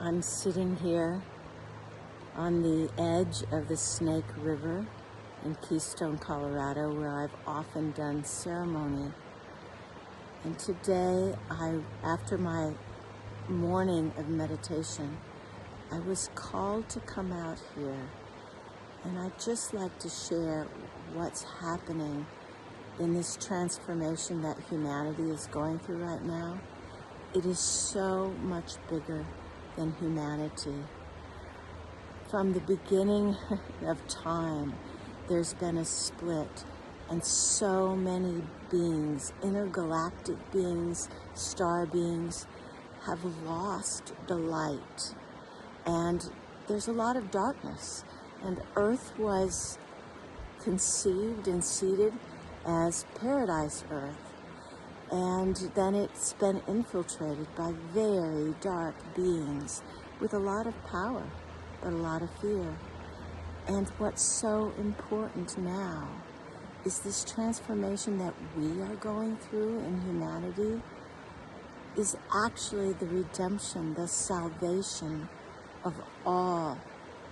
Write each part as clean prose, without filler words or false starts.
I'm sitting here on the edge of the Snake River in Keystone, Colorado, where I've often done ceremony. And today, after my morning of meditation, I was called to come out here. And I'd just like to share what's happening in this transformation that humanity is going through right now. It is so much bigger than humanity. From the beginning of time, there's been a split, and so many beings, intergalactic beings, star beings, have lost the light. And there's a lot of darkness. And Earth was conceived and seeded as paradise Earth. And then it's been infiltrated by very dark beings with a lot of power, but a lot of fear. And what's so important now is this transformation that we are going through in humanity is actually the redemption, the salvation of all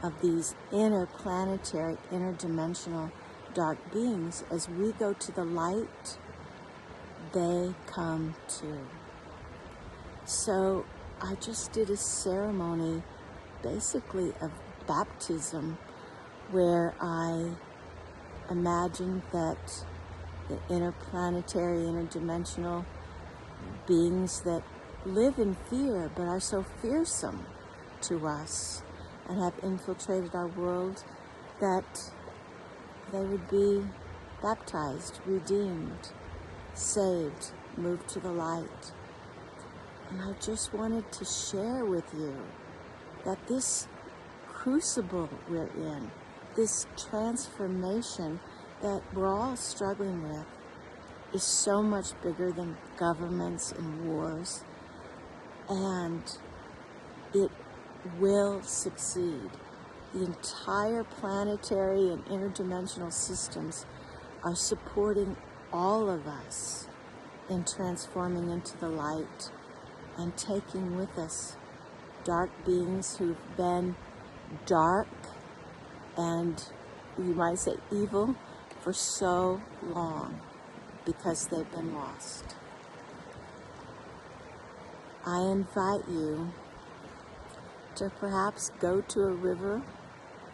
of these interplanetary, interdimensional dark beings. As we go to the light, they come too. So I just did a ceremony basically of baptism where I imagined that the interplanetary, interdimensional beings that live in fear but are so fearsome to us and have infiltrated our world, that they would be baptized, redeemed, saved, moved to the light. And I just wanted to share with you that this crucible we're in, this transformation that we're all struggling with, is so much bigger than governments and wars, and it will succeed. The entire planetary and interdimensional systems are supporting all of us in transforming into the light and taking with us dark beings who've been dark and, you might say, evil for so long because they've been lost. I invite you to perhaps go to a river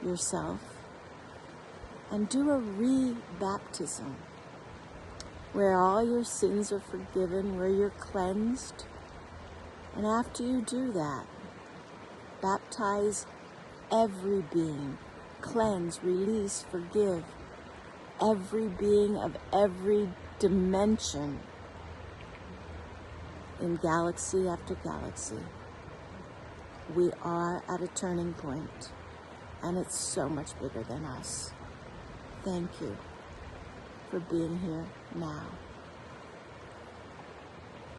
yourself and do a re-baptism where all your sins are forgiven, where you're cleansed. And after you do that, baptize every being. Cleanse, release, forgive every being of every dimension in galaxy after galaxy. We are at a turning point, and it's so much bigger than us. Thank you for being here now.